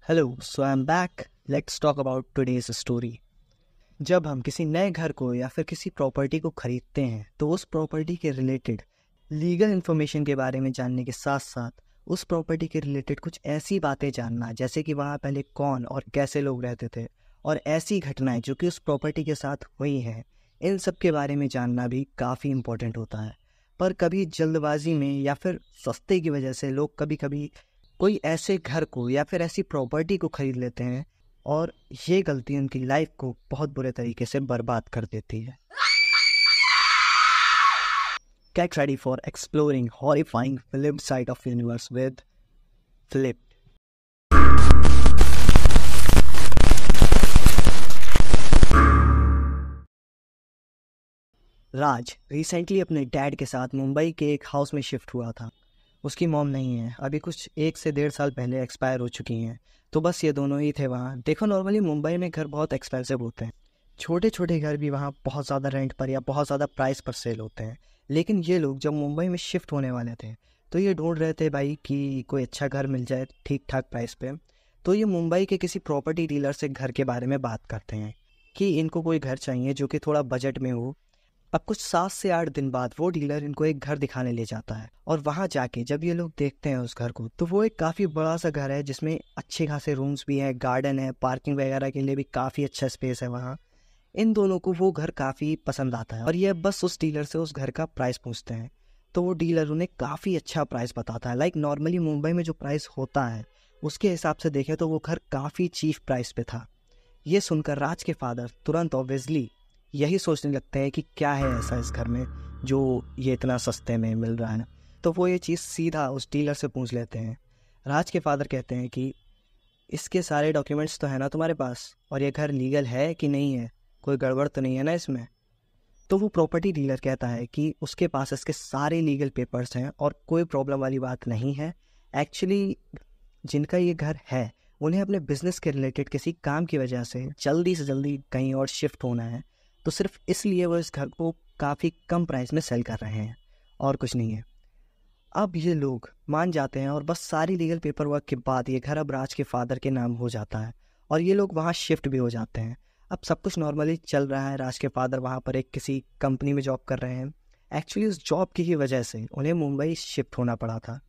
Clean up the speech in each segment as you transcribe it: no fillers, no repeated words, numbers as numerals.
Hello, so I am back. Let's talk about today's story. जब हम किसी नए घर को या फिर किसी प्रॉपर्टी को खरीदते हैं तो उस प्रॉपर्टी के रिलेटेड लीगल इन्फॉर्मेशन के बारे में जानने के साथ साथ उस प्रॉपर्टी के रिलेटेड कुछ ऐसी बातें जानना, जैसे कि वहाँ पहले कौन और कैसे लोग रहते थे और ऐसी घटनाएं जो कि उस प्रॉपर्टी के साथ हुई हैं, इन सब के बारे में जानना भी काफ़ी इम्पोर्टेंट होता है। पर कभी जल्दबाजी में या फिर सस्ते की वजह से लोग कभी कभी कोई ऐसे घर को या फिर ऐसी प्रॉपर्टी को खरीद लेते हैं और ये गलती उनकी लाइफ को बहुत बुरे तरीके से बर्बाद कर देती है। Get ready for exploring horrifying film side of universe with Flip। Raj recently अपने डैड के साथ मुंबई के एक हाउस में शिफ्ट हुआ था। उसकी मॉम नहीं है, अभी कुछ 1 से 1.5 साल पहले एक्सपायर हो चुकी हैं, तो बस ये दोनों ही थे वहाँ। देखो, नॉर्मली मुंबई में घर बहुत एक्सपेंसिव होते हैं, छोटे छोटे घर भी वहाँ बहुत ज़्यादा रेंट पर या बहुत ज़्यादा प्राइस पर सेल होते हैं। लेकिन ये लोग जब मुंबई में शिफ्ट होने वाले थे तो ये ढूंढ रहे थे भाई कि कोई अच्छा घर मिल जाए ठीक ठाक प्राइस पे। तो ये मुंबई के किसी प्रॉपर्टी डीलर से घर के बारे में बात करते हैं कि इनको कोई घर चाहिए जो कि थोड़ा बजट में हो। अब कुछ 7 से 8 दिन बाद वो डीलर इनको एक घर दिखाने ले जाता है और वहाँ जाके जब ये लोग देखते हैं उस घर को तो वो एक काफ़ी बड़ा सा घर है जिसमें अच्छे खासे रूम्स भी हैं, गार्डन है, पार्किंग वगैरह के लिए भी काफ़ी अच्छा स्पेस है वहाँ। इन दोनों को वो घर काफ़ी पसंद आता है और ये बस उस डीलर से उस घर का प्राइस पूछते हैं। तो वो डीलर उन्हें काफ़ी अच्छा प्राइस बताता है। लाइक नॉर्मली मुंबई में जो प्राइस होता है उसके हिसाब से देखें तो वो घर काफ़ी चीप प्राइस पे था। ये सुनकर राज के फादर तुरंत ऑब्वियसली यही सोचने लगते हैं कि क्या है ऐसा इस घर में जो ये इतना सस्ते में मिल रहा है। तो वो ये चीज़ सीधा उस डीलर से पूछ लेते हैं। राज के फादर कहते हैं कि इसके सारे डॉक्यूमेंट्स तो है ना तुम्हारे पास, और ये घर लीगल है कि नहीं है, कोई गड़बड़ तो नहीं है ना इसमें। तो वो प्रॉपर्टी डीलर कहता है कि उसके पास इसके सारे लीगल पेपर्स हैं और कोई प्रॉब्लम वाली बात नहीं है। एक्चुअली जिनका ये घर है उन्हें अपने बिजनेस के रिलेटेड किसी काम की वजह से जल्दी से जल्दी कहीं और शिफ्ट होना है, तो सिर्फ इसलिए वो इस घर को काफ़ी कम प्राइस में सेल कर रहे हैं और कुछ नहीं है। अब ये लोग मान जाते हैं और बस सारी लीगल पेपर वर्क के बाद ये घर अब राज के फादर के नाम हो जाता है और ये लोग वहाँ शिफ्ट भी हो जाते हैं। अब सब कुछ नॉर्मली चल रहा है। राज के फादर वहाँ पर एक किसी कंपनी में जॉब कर रहे हैं। एक्चुअली उस जॉब की ही वजह से उन्हें मुंबई शिफ्ट होना पड़ा था।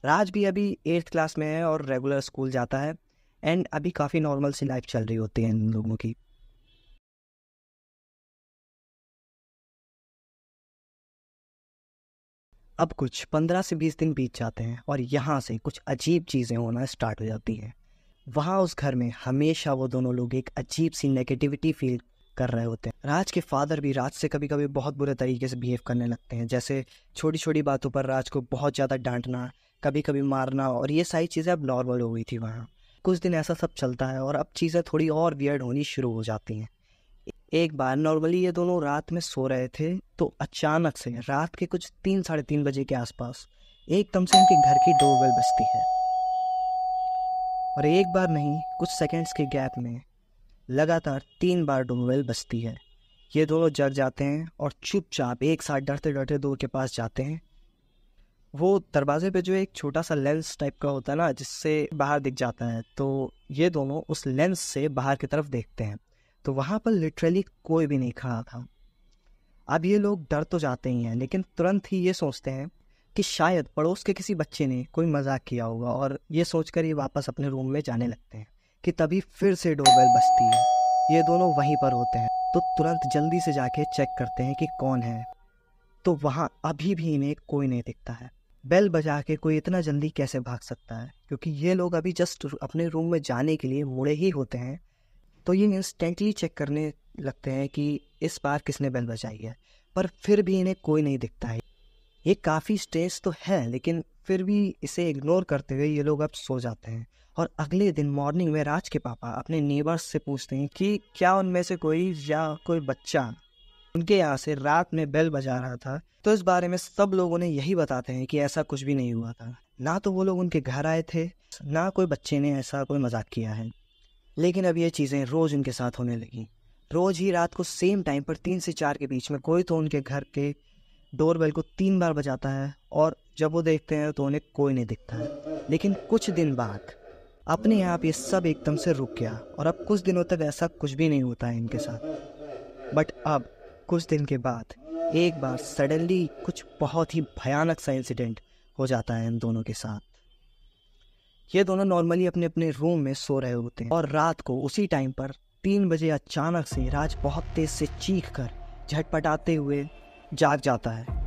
राज भी अभी 8th क्लास में है और रेगुलर स्कूल जाता है एंड अभी काफ़ी नॉर्मल सी लाइफ चल रही होती है इन लोगों की। अब कुछ 15 से 20 दिन बीत जाते हैं और यहाँ से कुछ अजीब चीज़ें होना स्टार्ट हो जाती हैं। वहाँ उस घर में हमेशा वो दोनों लोग एक अजीब सी नेगेटिविटी फील कर रहे होते हैं। राज के फादर भी राज से कभी कभी बहुत बुरे तरीके से बिहेव करने लगते हैं, जैसे छोटी छोटी बातों पर राज को बहुत ज़्यादा डांटना, कभी कभी मारना, और ये सारी चीज़ें अब नॉर्मल हो गई थी वहाँ। कुछ दिन ऐसा सब चलता है और अब चीज़ें थोड़ी और वियर्ड होनी शुरू हो जाती हैं। एक बार नॉर्मली ये दोनों रात में सो रहे थे तो अचानक से रात के कुछ 3-3:30 बजे के आसपास एकदम से इनके घर की डोरबेल बजती है और एक बार नहीं, कुछ सेकंड्स के गैप में लगातार 3 बार डोरबेल बजती है। ये दोनों जग जाते हैं और चुपचाप एक साथ डरते डरते डोर के पास जाते हैं। वो दरवाजे पे जो एक छोटा सा लेंस टाइप का होता है ना जिससे बाहर दिख जाता है, तो ये दोनों उस लेंस से बाहर की तरफ देखते हैं तो वहाँ पर लिटरली कोई भी नहीं खड़ा था। अब ये लोग डर तो जाते ही हैं लेकिन तुरंत ही ये सोचते हैं कि शायद पड़ोस के किसी बच्चे ने कोई मजाक किया होगा और ये सोचकर ये वापस अपने रूम में जाने लगते हैं कि तभी फिर से डोरबेल बजती है। ये दोनों वहीं पर होते हैं तो तुरंत जल्दी से जाके चेक करते हैं कि कौन है, तो वहाँ अभी भी इन्हें कोई नहीं दिखता है। बेल बजा के कोई इतना जल्दी कैसे भाग सकता है, क्योंकि ये लोग अभी जस्ट अपने रूम में जाने के लिए मुड़े ही होते हैं। तो ये इंस्टेंटली चेक करने लगते हैं कि इस बार किसने बेल बजाई है, पर फिर भी इन्हें कोई नहीं दिखता है। ये काफ़ी स्ट्रेस तो है लेकिन फिर भी इसे इग्नोर करते हुए ये लोग अब सो जाते हैं। और अगले दिन मॉर्निंग में राज के पापा अपने नेबर्स से पूछते हैं कि क्या उनमें से कोई बच्चा उनके यहाँ से रात में बेल बजा रहा था। तो इस बारे में सब लोग उन्हें यही बताते हैं कि ऐसा कुछ भी नहीं हुआ था, ना तो वो लोग उनके घर आए थे, ना कोई बच्चे ने ऐसा कोई मजाक किया है। लेकिन अब ये चीज़ें रोज़ उनके साथ होने लगी। रोज़ ही रात को सेम टाइम पर 3 से 4 के बीच में कोई तो उनके घर के डोरबेल को 3 बार बजाता है और जब वो देखते हैं तो उन्हें कोई नहीं दिखता है। लेकिन कुछ दिन बाद अपने आप ये सब एकदम से रुक गया और अब कुछ दिनों तक ऐसा कुछ भी नहीं होता है इनके साथ। बट अब कुछ दिन के बाद एक बार सडनली कुछ बहुत ही भयानक सा इंसिडेंट हो जाता है इन दोनों के साथ। ये दोनों नॉर्मली अपने अपने रूम में सो रहे होते हैं और रात को उसी टाइम पर 3 बजे अचानक से राज बहुत तेज से चीख कर झटपटाते हुए जाग जाता है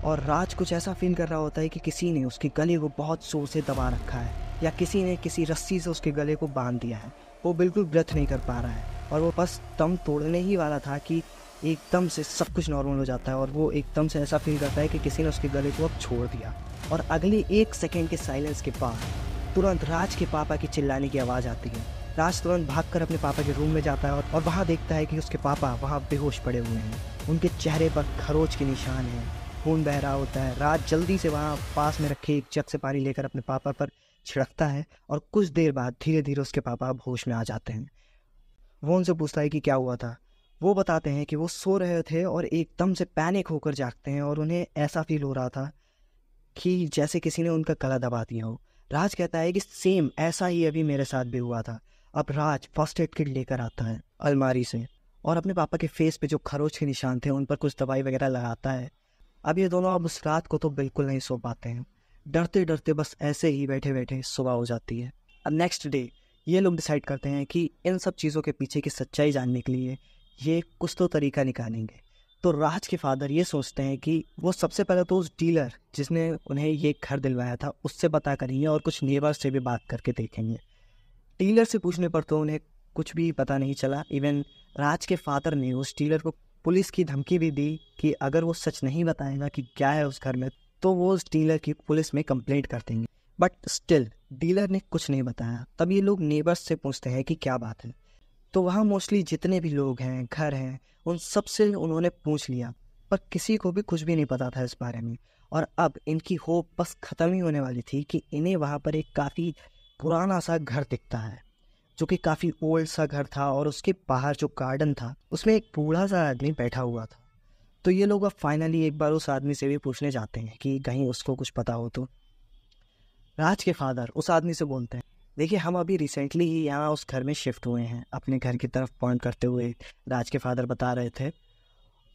और राज कुछ ऐसा फील कर रहा होता है कि किसी ने उसके गले को बहुत जोर से दबा रखा है या किसी ने किसी रस्सी से उसके गले को बांध दिया है। वो बिल्कुल ब्रेथ नहीं कर पा रहा है और वो बस दम तोड़ने ही वाला था कि एकदम से सब कुछ नॉर्मल हो जाता है और वो एकदम से ऐसा फील करता है कि किसी ने उसके गले को अब छोड़ दिया। और अगले 1 सेकेंड के साइलेंस के बाद तुरंत राज के पापा की चिल्लाने की आवाज़ आती है। राज तुरंत भागकर अपने पापा के रूम में जाता है और वहाँ देखता है कि उसके पापा वहाँ बेहोश पड़े हुए हैं। उनके चेहरे पर खरोच के निशान हैं, खून बह रहा होता है। राज जल्दी से वहाँ पास में रखे एक जग से पानी लेकर अपने पापा पर छिड़कता है और कुछ देर बाद धीरे धीरे उसके पापा होश में आ जाते हैं। वो उनसे पूछता है कि क्या हुआ था। वो बताते हैं कि वो सो रहे थे और एकदम से पैनिक होकर जागते हैं और उन्हें ऐसा फील हो रहा था कि जैसे किसी ने उनका गला दबा दिया हो। राज कहता है कि सेम ऐसा ही अभी मेरे साथ भी हुआ था। अब राज फर्स्ट एड किट लेकर आता है अलमारी से और अपने पापा के फेस पे जो खरोच के निशान थे उन पर कुछ दवाई वगैरह लगाता है। अब ये दोनों अब उस रात को तो बिल्कुल नहीं सो पाते हैं। डरते डरते बस ऐसे ही बैठे बैठे सुबह हो जाती है। अब नेक्स्ट डे ये लोग डिसाइड करते हैं कि इन सब चीज़ों के पीछे की सच्चाई जानने के लिए ये कुछ तो तरीका निकालेंगे। तो राज के फादर ये सोचते हैं कि वो सबसे पहले तो उस डीलर जिसने उन्हें ये घर दिलवाया था उससे पता करेंगे और कुछ नेबर से भी बात करके देखेंगे। डीलर से पूछने पर तो उन्हें कुछ भी पता नहीं चला। इवन राज के फादर ने उस डीलर को पुलिस की धमकी भी दी कि अगर वो सच नहीं बताएगा कि क्या है उस घर में तो वो उस डीलर की पुलिस में कंप्लेंट कर देंगे। बट स्टिल डीलर ने कुछ नहीं बताया। तब ये लोग नेबर्स से पूछते हैं कि क्या बात है। तो वहाँ मोस्टली जितने भी लोग हैं, घर हैं, उन सब से उन्होंने पूछ लिया पर किसी को भी कुछ भी नहीं पता था इस बारे में। और अब इनकी होप बस ख़त्म ही होने वाली थी कि इन्हें वहाँ पर एक काफ़ी पुराना सा घर दिखता है जो कि काफ़ी ओल्ड सा घर था और उसके बाहर जो गार्डन था उसमें एक बूढ़ा सा आदमी बैठा हुआ था। तो ये लोग अब फाइनली एक बार उस आदमी से भी पूछने जाते हैं कि कहीं उसको कुछ पता हो। तो राज के फादर उस आदमी से बोलते हैं, देखिए हम अभी रिसेंटली ही यहाँ उस घर में शिफ्ट हुए हैं। अपने घर की तरफ पॉइंट करते हुए राज के फादर बता रहे थे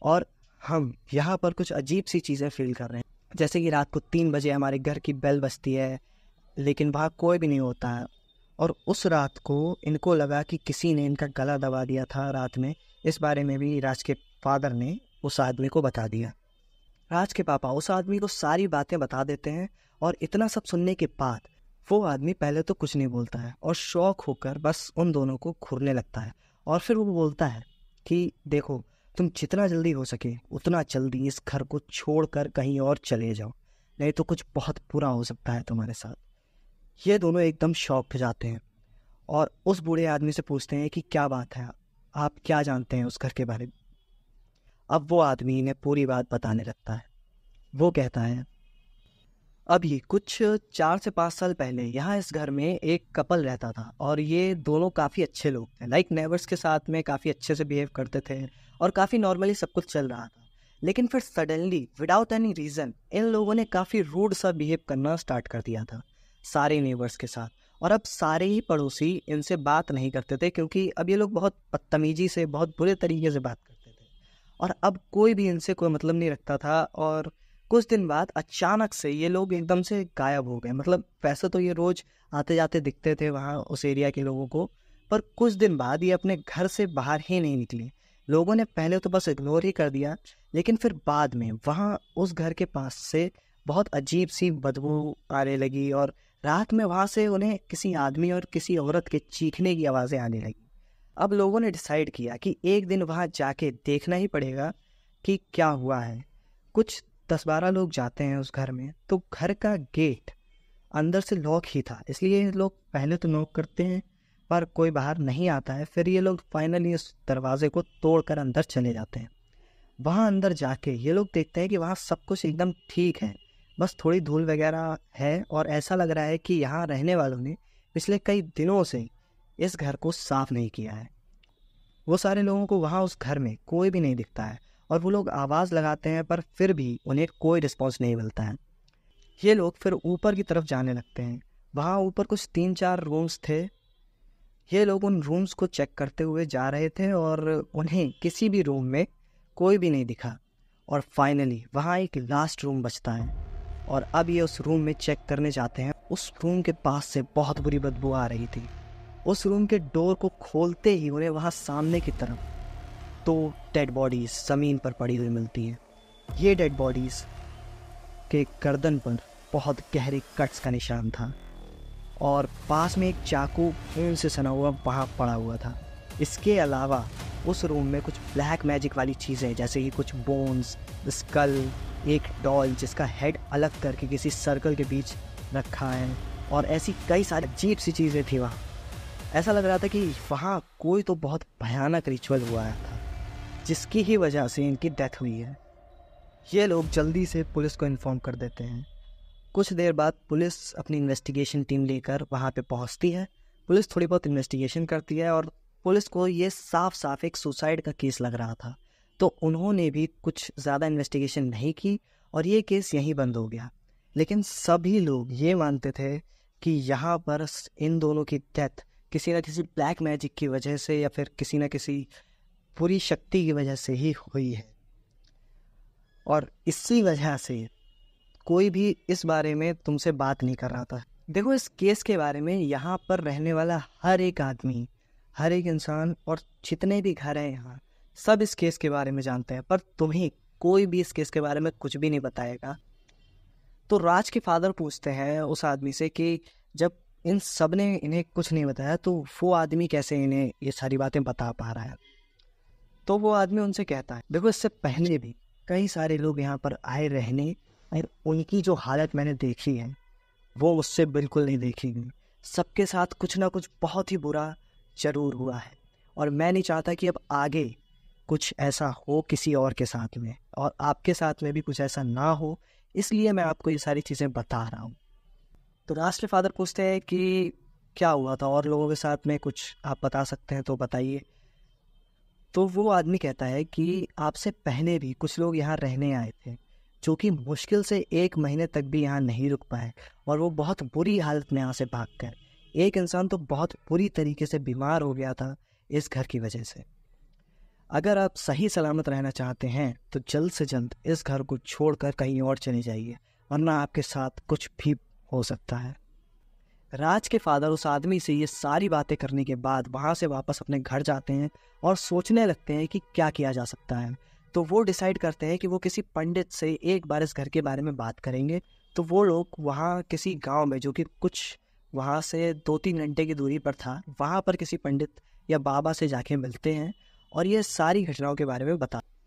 और हम यहाँ पर कुछ अजीब सी चीज़ें फील कर रहे हैं। जैसे कि रात को 3 बजे हमारे घर की बेल बजती है लेकिन वहाँ कोई भी नहीं होता है। और उस रात को इनको लगा कि किसी ने इनका गला दबा दिया था रात में। इस बारे में भी राज के फादर ने उस आदमी को बता दिया। राज के पापा उस आदमी को सारी बातें बता देते हैं और इतना सब सुनने के बाद वो आदमी पहले तो कुछ नहीं बोलता है और शौक होकर बस उन दोनों को घूरने लगता है। और फिर वो बोलता है कि देखो तुम जितना जल्दी हो सके उतना जल्दी इस घर को छोड़कर कहीं और चले जाओ, नहीं तो कुछ बहुत बुरा हो सकता है तुम्हारे साथ। ये दोनों एकदम शॉक हो जाते हैं और उस बूढ़े आदमी से पूछते हैं कि क्या बात है, आप क्या जानते हैं उस घर के बारे में। अब वो आदमी इन्हें पूरी बात बताने लगता है। वो कहता है, अभी कुछ 4 से 5 साल पहले यहाँ इस घर में एक कपल रहता था और ये दोनों काफ़ी अच्छे लोग थे। लाइक नेबर्स के साथ में काफ़ी अच्छे से बिहेव करते थे और काफ़ी नॉर्मली सब कुछ चल रहा था। लेकिन फिर सडनली विदाउट एनी रीज़न इन लोगों ने काफ़ी रूड सा बिहेव करना स्टार्ट कर दिया था सारे नेबर्स के साथ। और अब सारे ही पड़ोसी इनसे बात नहीं करते थे क्योंकि अब ये लोग बहुत बदतमीजी से, बहुत बुरे तरीके से बात करते थे और अब कोई भी इनसे कोई मतलब नहीं रखता था। और कुछ दिन बाद अचानक से ये लोग एकदम से गायब हो गए। मतलब वैसे तो ये रोज़ आते जाते दिखते थे वहाँ उस एरिया के लोगों को, पर कुछ दिन बाद ये अपने घर से बाहर ही नहीं निकले। लोगों ने पहले तो बस इग्नोर ही कर दिया, लेकिन फिर बाद में वहाँ उस घर के पास से बहुत अजीब सी बदबू आने लगी और रात में वहाँ से उन्हें किसी आदमी और किसी औरत के चीखने की आवाज़ें आने लगी। अब लोगों ने डिसाइड किया कि एक दिन वहाँ जाके देखना ही पड़ेगा कि क्या हुआ है। कुछ 10-12 लोग जाते हैं उस घर में, तो घर का गेट अंदर से लॉक ही था, इसलिए लोग पहले तो नॉक करते हैं पर कोई बाहर नहीं आता है। फिर ये लोग फाइनली उस दरवाजे को तोड़कर अंदर चले जाते हैं। वहाँ अंदर जाके ये लोग देखते हैं कि वहाँ सब कुछ एकदम ठीक है, बस थोड़ी धूल वगैरह है और ऐसा लग रहा है कि यहाँ रहने वालों ने पिछले कई दिनों से इस घर को साफ नहीं किया है। वो सारे लोगों को वहाँ उस घर में कोई भी नहीं दिखता है और वो लोग आवाज़ लगाते हैं पर फिर भी उन्हें कोई रिस्पॉन्स नहीं मिलता है। ये लोग फिर ऊपर की तरफ जाने लगते हैं। वहाँ ऊपर कुछ 3-4 रूम्स थे। ये लोग उन रूम्स को चेक करते हुए जा रहे थे और उन्हें किसी भी रूम में कोई भी नहीं दिखा। और फाइनली वहाँ एक लास्ट रूम बचता है और अब ये उस रूम में चेक करने जाते हैं। उस रूम के पास से बहुत बुरी बदबू आ रही थी। उस रूम के डोर को खोलते ही उन्हें वहाँ सामने की तरफ 2 डेड बॉडीज़ ज़मीन पर पड़ी हुई मिलती हैं। ये डेड बॉडीज़ के गर्दन पर बहुत गहरे कट्स का निशान था और पास में एक चाकू खून से सना हुआ वहाँ पड़ा हुआ था। इसके अलावा उस रूम में कुछ ब्लैक मैजिक वाली चीज़ें जैसे कि कुछ बोन्स, स्कल, एक डॉल जिसका हेड अलग करके किसी सर्कल के बीच रखा है और ऐसी कई सारी अजीब सी चीज़ें थी वहाँ। ऐसा लग रहा था कि वहाँ कोई तो बहुत भयानक रिचुअल हुआ था जिसकी ही वजह से इनकी डेथ हुई है। ये लोग जल्दी से पुलिस को इन्फॉर्म कर देते हैं। कुछ देर बाद पुलिस अपनी इन्वेस्टिगेशन टीम लेकर वहाँ पे पहुँचती है। पुलिस थोड़ी बहुत इन्वेस्टिगेशन करती है और पुलिस को ये साफ साफ एक सुसाइड का केस लग रहा था, तो उन्होंने भी कुछ ज़्यादा इन्वेस्टिगेशन नहीं की और ये केस यहीं बंद हो गया। लेकिन सभी लोग ये मानते थे कि यहाँ पर इन दोनों की डेथ किसी न किसी ब्लैक मैजिक की वजह से या फिर किसी न किसी पूरी शक्ति की वजह से ही हुई है और इसी वजह से कोई भी इस बारे में तुमसे बात नहीं कर रहा था। देखो, इस केस के बारे में यहाँ पर रहने वाला हर एक आदमी, हर एक इंसान और जितने भी घर हैं यहाँ, सब इस केस के बारे में जानते हैं, पर तुम्हें कोई भी इस केस के बारे में कुछ भी नहीं बताएगा। तो राज के फादर पूछते हैं उस आदमी से कि जब इन सब ने इन्हें कुछ नहीं बताया तो वो आदमी कैसे इन्हें ये सारी बातें बता पा रहा है। तो वो आदमी उनसे कहता है, देखो, इससे पहले भी कई सारे लोग यहाँ पर आए रहने और उनकी जो हालत मैंने देखी है वो मुझसे बिल्कुल नहीं देखी गई। सबके साथ कुछ ना कुछ बहुत ही बुरा जरूर हुआ है और मैं नहीं चाहता कि अब आगे कुछ ऐसा हो किसी और के साथ में, और आपके साथ में भी कुछ ऐसा ना हो, इसलिए मैं आपको ये सारी चीज़ें बता रहा हूँ। तो राज के फादर पूछते हैं कि क्या हुआ था और लोगों के साथ में, कुछ आप बता सकते हैं तो बताइए। तो वो आदमी कहता है कि आपसे पहले भी कुछ लोग यहाँ रहने आए थे जो कि मुश्किल से 1 महीने तक भी यहाँ नहीं रुक पाए और वो बहुत बुरी हालत में यहाँ से भागकर, एक इंसान तो बहुत बुरी तरीके से बीमार हो गया था इस घर की वजह से। अगर आप सही सलामत रहना चाहते हैं तो जल्द से जल्द इस घर को छोड़कर कहीं और चले जाइए, वरना आपके साथ कुछ भी हो सकता है। राज के फादर उस आदमी से ये सारी बातें करने के बाद वहाँ से वापस अपने घर जाते हैं और सोचने लगते हैं कि क्या किया जा सकता है। तो वो डिसाइड करते हैं कि वो किसी पंडित से एक बार इस घर के बारे में बात करेंगे। तो वो लोग वहाँ किसी गांव में, जो कि कुछ वहाँ से 2-3 घंटे की दूरी पर था, वहाँ पर किसी पंडित या बाबा से जाके मिलते हैं और ये सारी घटनाओं के बारे में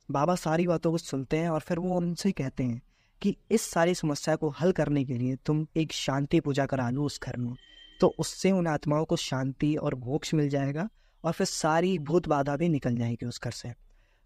बाबा सारी बातों को सुनते हैं और फिर वो उनसे कहते हैं कि इस सारी समस्या को हल करने के लिए तुम एक शांति पूजा करा लो उस घर में, तो उससे उन आत्माओं को शांति और मोक्ष मिल जाएगा और फिर सारी भूत बाधा भी निकल जाएगी उस घर से।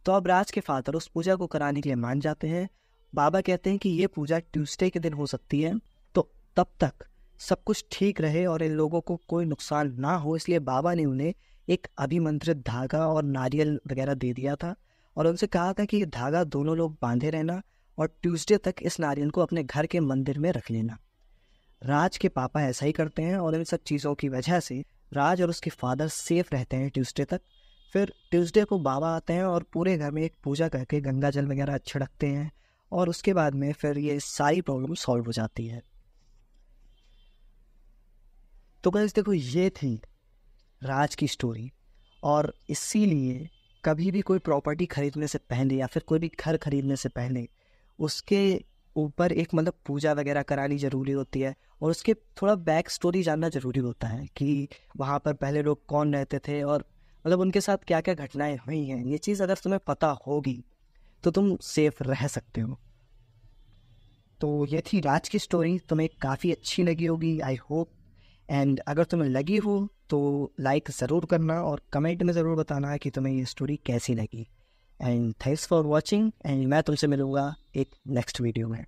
तो अब राज के फादर उस पूजा को कराने के लिए मान जाते हैं। बाबा कहते हैं कि ये पूजा ट्यूसडे के दिन हो सकती है, तो तब तक सब कुछ ठीक रहे और इन लोगों को कोई नुकसान ना हो, इसलिए बाबा ने उन्हें एक अभिमंत्रित धागा और नारियल वगैरह दे दिया था और उनसे कहा था कि ये धागा दोनों लोग बांधे रहना और ट्यूसडे तक इस नारियल को अपने घर के मंदिर में रख लेना। राज के पापा ऐसा ही करते हैं और इन सब चीज़ों की वजह से राज और उसके फादर सेफ रहते हैं ट्यूसडे तक। फिर ट्यूसडे को बाबा आते हैं और पूरे घर में एक पूजा करके गंगा जल वगैरह छिड़कते हैं और उसके बाद में फिर ये सारी प्रॉब्लम सॉल्व हो जाती है। तो गाइस देखो, ये थी राज की स्टोरी और इसीलिए कभी भी कोई प्रॉपर्टी खरीदने से पहले या फिर कोई भी घर खरीदने से पहले उसके ऊपर एक पूजा वगैरह करानी ज़रूरी होती है और उसके थोड़ा बैक स्टोरी जानना ज़रूरी होता है कि वहाँ पर पहले लोग कौन रहते थे और उनके साथ क्या क्या घटनाएं हुई हैं। ये चीज़ अगर तुम्हें पता होगी तो तुम सेफ रह सकते हो। तो ये थी राज की स्टोरी, तुम्हें काफ़ी अच्छी लगी होगी आई होप। एंड अगर तुम्हें लगी हो तो लाइक ज़रूर करना और कमेंट में ज़रूर बताना कि तुम्हें ये स्टोरी कैसी लगी। And thanks for watching and मैं तुमसे मिलूँगा एक नेक्स्ट वीडियो में।